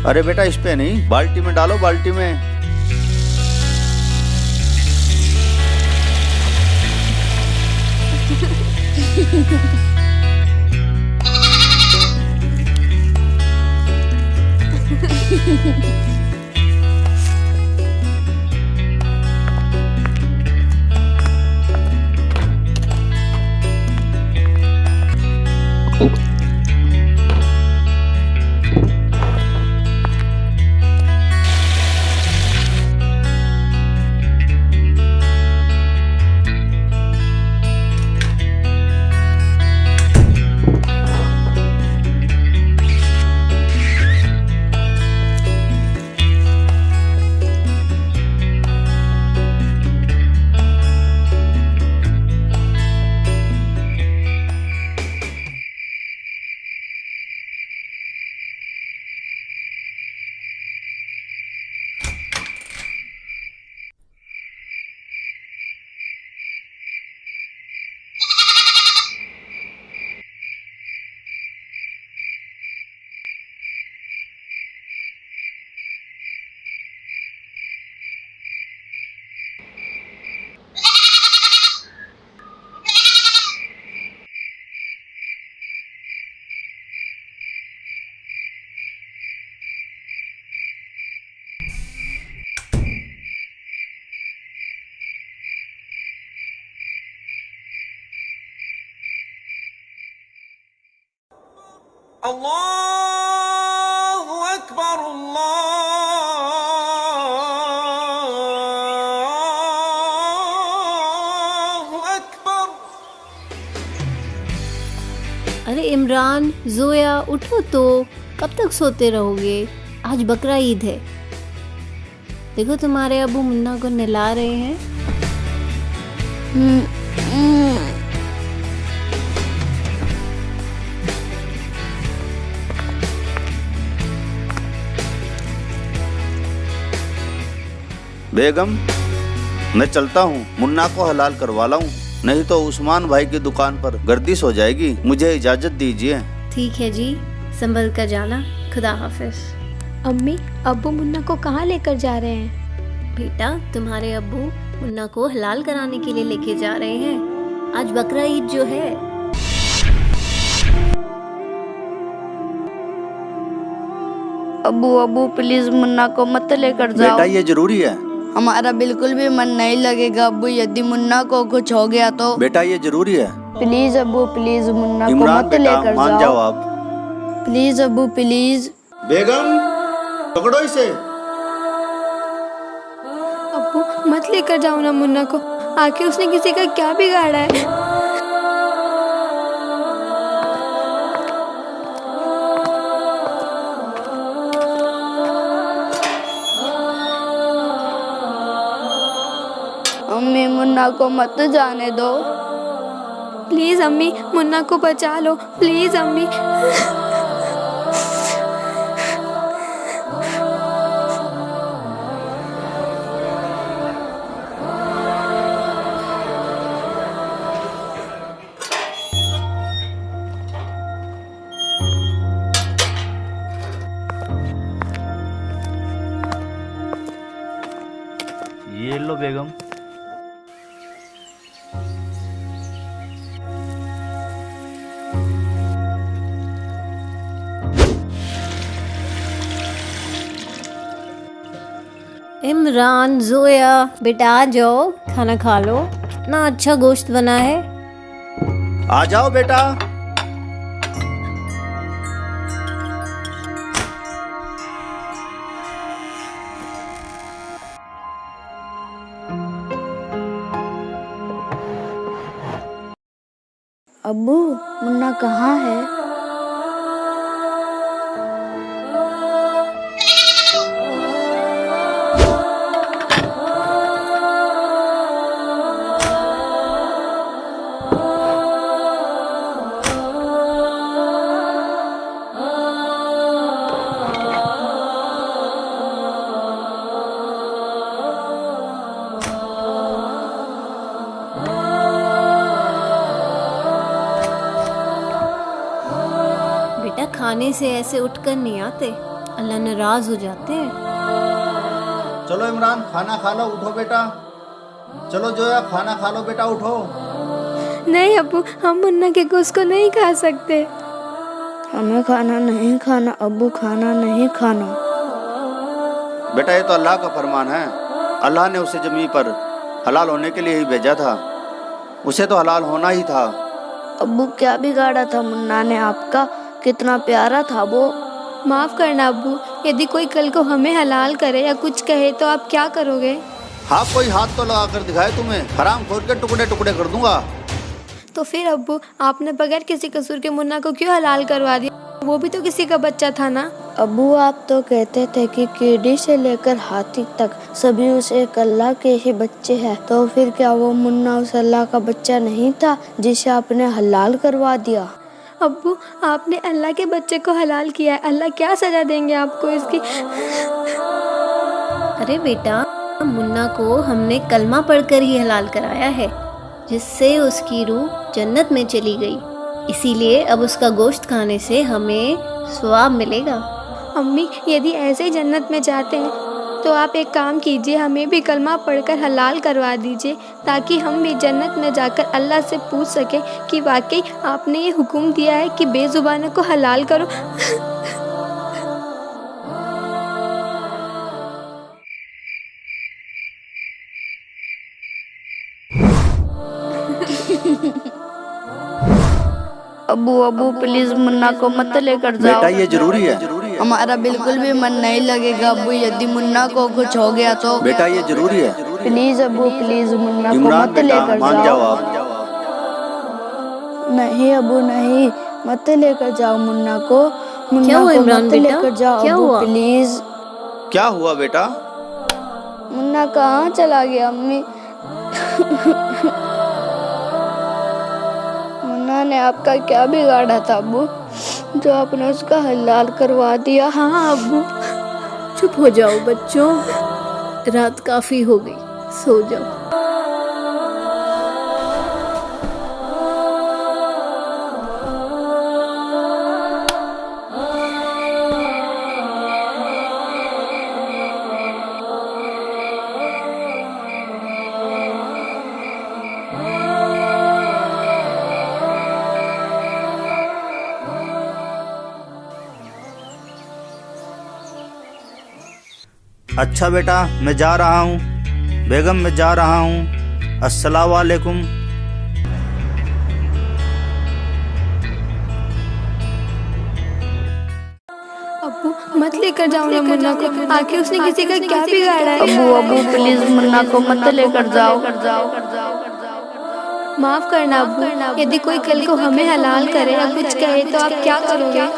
अरे बेटा इस पे नहीं, बाल्टी में डालो, बाल्टी में। अल्लाहु अकबर, अल्लाहु अकबर। अरे इमरान, जोया, उठो तो, कब तक सोते रहोगे? आज बकरा ईद है। देखो तुम्हारे अबू मुन्ना को नहला रहे हैं। बेगम, मैं चलता हूँ, मुन्ना को हलाल करवा लाऊं, नहीं तो उस्मान भाई की दुकान पर गर्दिश हो जाएगी। मुझे इजाजत दीजिए। ठीक है जी, संभल कर जाना। खुदा हाफिज। अम्मी, अब्बू मुन्ना को कहाँ लेकर जा रहे हैं? बेटा, तुम्हारे अब्बू मुन्ना को हलाल कराने के लिए लेके जा रहे हैं। आज बकरा ईद जो है। अबू अबू प्लीज मुन्ना को मत लेकर जाओ। बेटा ये जरूरी है। हमारा बिल्कुल भी मन नहीं लगेगा अबू, यदि मुन्ना को कुछ हो गया तो। बेटा ये जरूरी है। प्लीज अबू प्लीज मुन्ना को इमरान मत बेटा लेकर मान जाओ आप। Please Abu please. बेगम पकड़ो इसे। अब्बू मत लेकर जाओ ना मुन्ना को, आखिर उसने किसी का क्या बिगाड़ा है? अम्मी मुन्ना को मत जाने दो। प्लीज अम्मी, मुन्ना को बचा लो, प्लीज अम्मी। ये लो बेगम। इमरान, जोया, बेटा आ जाओ, खाना खा लो। इतना अच्छा गोश्त बना है। आ जाओ बेटा। अब्बू मुन्ना कहाँ है? बेटा, खाने से ऐसे उठकर नहीं आते। अल्लाह नाराज हो जाते हैं। चलो इमरान, खाना खा लो, उठो बेटा। चलो जोया, खाना खा लो बेटा, उठो। नहीं अब्बू, हम मुन्ना के गोश्त को नहीं खा सकते। हमें खाना नहीं खाना अब्बू, खाना नहीं खाना। बेटा ये तो अल्लाह का फरमान है। अल्लाह ने उसे ज़मीन पर हलाल होने के लिए ही भेजा था। उसे तो हलाल होना ही था। अब्बू क्या बिगाड़ा था मुन्ना ने आपका? कितना प्यारा था वो। माफ़ करना अब्बू, यदि कोई कल को हमें हलाल करे या कुछ कहे तो आप क्या करोगे? हाँ, कोई हाथ तो लगा कर दिखाए तुम्हें, हराम खोर के टुकड़े टुकड़े कर दूंगा। तो फिर अब्बू, आपने बगैर किसी कसूर के मुन्ना को क्यों हलाल करवा दिया? वो भी तो किसी का बच्चा था ना। अब्बू आप तो कहते थे कि कीड़ी से लेकर हाथी तक सभी उस एक अल्लाह के ही बच्चे हैं, तो फिर क्या वो मुन्ना उस अल्लाह का बच्चा नहीं था जिसे आपने हलाल करवा दिया? अब्बू, आपने अल्लाह के बच्चे को हलाल किया है, अल्लाह क्या सजा देंगे आपको इसकी? अरे बेटा, मुन्ना को हमने कलमा पढ़कर ही हलाल कराया है, जिससे उसकी रूह जन्नत में चली गई। इसीलिए अब उसका गोश्त खाने से हमें सवाब मिलेगा। अम्मी, यदि ऐसे ही जन्नत में जाते हैं तो आप एक काम कीजिए, हमें भी कलमा पढ़कर हलाल करवा दीजिए, ताकि हम भी जन्नत में जाकर अल्लाह से पूछ सकें कि वाकई आपने ये हुक्म दिया है कि बेजुबानों को हलाल करो। अब्बू अब्बू प्लीज मुन्ना को मत लेकर जाओ। बेटा ये जरूरी है। हमारा बिल्कुल भी मन नहीं लगेगा अब्बू, यदि मुन्ना को कुछ हो गया तो। बेटा ये जरूरी है। प्लीज अब्बू प्लीज मुन्ना को इमरान मत बेटा, लेकर मान जाओ आप। नहीं अब्बू नहीं, मत लेकर जाओ मुन्ना को। क्या मुन्ना हुआ को इमरान मत बेटा? लेकर जाओ क्या अब्बू हुआ? प्लीज। क्या हुआ बेटा? मुन्ना कहाँ चला गया अम्मी? मुन्ना ने आपका क्या बिगाड़ा था अब्बू, जो आपने उसका हलाल करवा दिया? हाँ अब्बू, चुप हो जाओ बच्चों, रात काफ़ी हो गई, सो जाओ। अच्छा बेटा, मैं जा रहा हूँ। बेगम मैं जा रहा हूँ। अस्सलाम वालेकुम। अब्बू, मत लेकर जाओ ना मुन्ना को, आखिर उसने किसी का क्या बिगाड़ा है? अब्बू अब्बू प्लीज मुन्ना को मत लेकर जाओ। माफ़ करना अब्बू, यदि कोई कल को हमें हलाल करे या कुछ कहे तो आप क्या करोगे?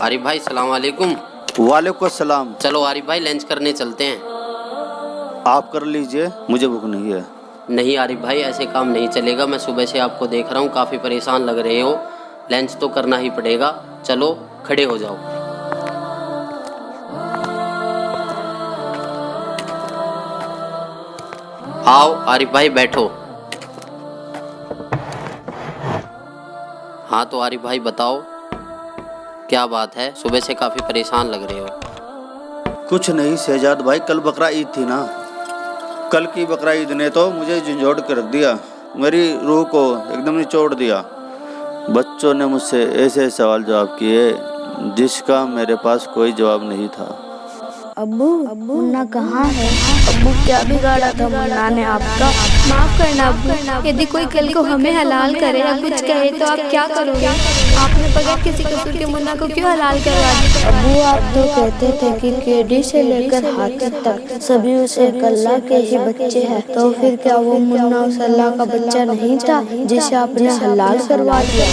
आरिफ भाई सलाम वालेकुम। वालेकुम अस्सलाम। चलो आरिफ भाई लंच करने चलते हैं। आप कर लीजिए, मुझे भूख नहीं है। नहीं आरिफ भाई, ऐसे काम नहीं चलेगा। मैं सुबह से आपको देख रहा हूँ, काफ़ी परेशान लग रहे हो। लंच तो करना ही पड़ेगा। चलो खड़े हो जाओ। आओ आरिफ भाई बैठो। हाँ तो आरिफ भाई बताओ, क्या बात है? सुबह से काफ़ी परेशान लग रहे हो। कुछ नहीं शहजाद भाई, कल बकरा ईद थी ना। कल की बकरा ईद ने तो मुझे झंझोड़ कर रख दिया, मेरी रूह को एकदम निचोड़ दिया। बच्चों ने मुझसे ऐसे सवाल जवाब किए जिसका मेरे पास कोई जवाब नहीं था। अब्बू मुन्ना कहाँ है? अब्बू क्या बिगाड़ा था मुन्ना ने आपका? माफ़ करना अब्बू, यदि कोई कल को हमें हलाल करे या कुछ कहे तो आप क्या करोगे? आपने बगैर किसी कसूर के मुन्ना को क्यों हलाल करवा दिया? अब्बू आप तो कहते थे कि कीड़ी से लेकर हाथी तक सभी उस एक अल्लाह के ही बच्चे हैं, तो फिर क्या वो मुन्ना उस अल्लाह का बच्चा नहीं था जिसे आपने हलाल करवा दिया?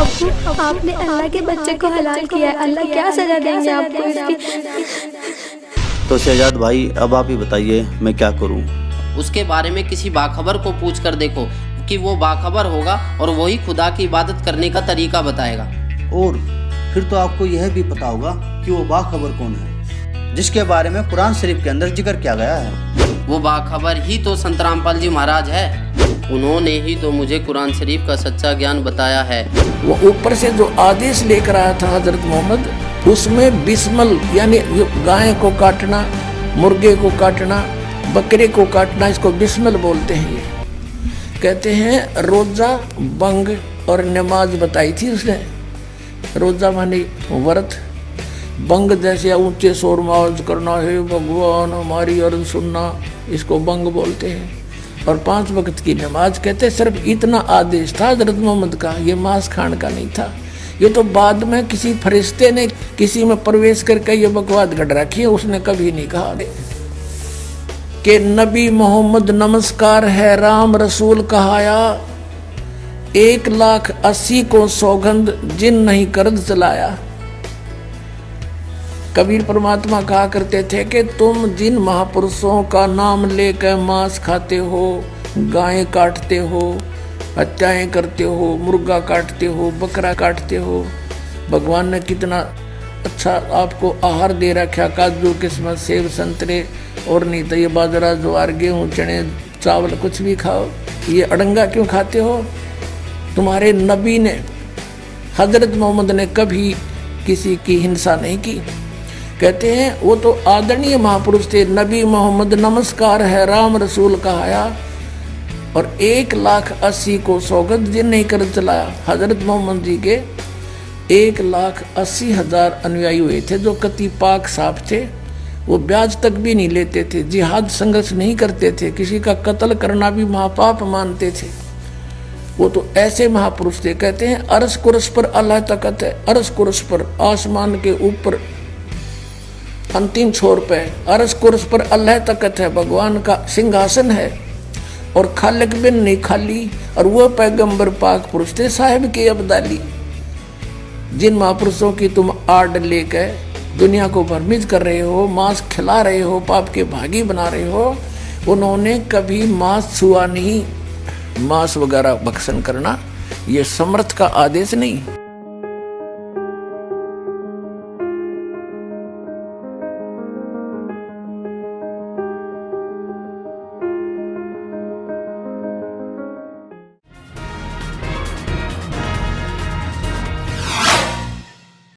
अब्बू, आपने अल्लाह के बच्चे को हलाल किया है, अल्लाह क्या सजा देंगे आपको इसकी? तो शहजाद भाई अब आप ही बताइए मैं क्या करूं? उसके बारे में किसी बाखबर को पूछ कर देखो कि वो बाखबर होगा और वही खुदा की इबादत करने का तरीका बताएगा। और फिर तो आपको यह भी पता होगा कि वो बाखबर कौन है जिसके बारे में कुरान शरीफ के अंदर जिक्र किया गया है। वो बाखबर ही तो संत रामपाल जी महाराज है। उन्होंने ही तो मुझे कुरान शरीफ का सच्चा ज्ञान बताया है। वो ऊपर से जो आदेश लेकर आया था हजरत मोहम्मद, उसमें बिस्मल यानी गाय को काटना, मुर्गे को काटना, बकरे को काटना, इसको बिस्मल बोलते हैं। ये कहते हैं रोजा, बंग और नमाज बताई थी उसने। रोजा माने व्रत, बंग जैसे ऊंचे शोर में आवाज करना, हे भगवान हमारी अर्ज सुनना, इसको बंग बोलते हैं। और 5 वक्त की नमाज कहते हैं। सिर्फ इतना आदेश था हजरत मोहम्मद का, ये मांस खाने का नहीं था। ये तो बाद में किसी फरिश्ते ने किसी में प्रवेश करके ये बकवाद गढ़ रखी है, उसने कभी नहीं कहा कि नबी मोहम्मद नमस्कार है राम रसूल कहाया, 1,80,000 को सौगंध जिन नहीं करद चलाया। कबीर परमात्मा कहा करते थे कि तुम जिन महापुरुषों का नाम लेकर मांस खाते हो, गायें काटते हो, हत्याएं करते हो, मुर्गा काटते हो, बकरा काटते हो, भगवान ने कितना अच्छा आपको आहार दे रखा, काजू किस्मत सेब संतरे, और नहीं तो ये बाजरा ज्वार गेहूँ चने चावल कुछ भी खाओ, ये अड़ंगा क्यों खाते हो? तुम्हारे नबी ने हजरत मोहम्मद ने कभी किसी की हिंसा नहीं की। कहते हैं वो तो आदरणीय महापुरुष थे। नबी मोहम्मद नमस्कार है राम रसूल कहाया, और 1,80,000 को सौगंध जिन नहीं कर चलाया। हजरत मोहम्मद जी के 1,80,000 अनुयायी हुए थे जो कति पाक साफ थे। वो ब्याज तक भी नहीं लेते थे, जिहाद संघर्ष नहीं करते थे, किसी का कत्ल करना भी महापाप मानते थे। वो तो ऐसे महापुरुष थे। कहते हैं अरस कुरस पर अल्लाह तकत है, अरस कुरस पर आसमान के ऊपर अंतिम छोर पे अरस कुरस पर अल्लाह तकत है, भगवान का सिंहासन है, और खालिक बिन नहीं खाली, और वह पैगंबर पाक पुरुष थे साहिब के अब्दाली। जिन महापुरुषों की तुम आड़ लेकर दुनिया को भ्रमित कर रहे हो, मांस खिला रहे हो, पाप के भागी बना रहे हो, उन्होंने कभी मांस छुआ नहीं। मांस वगैरह भक्षण करना ये समर्थ का आदेश नहीं।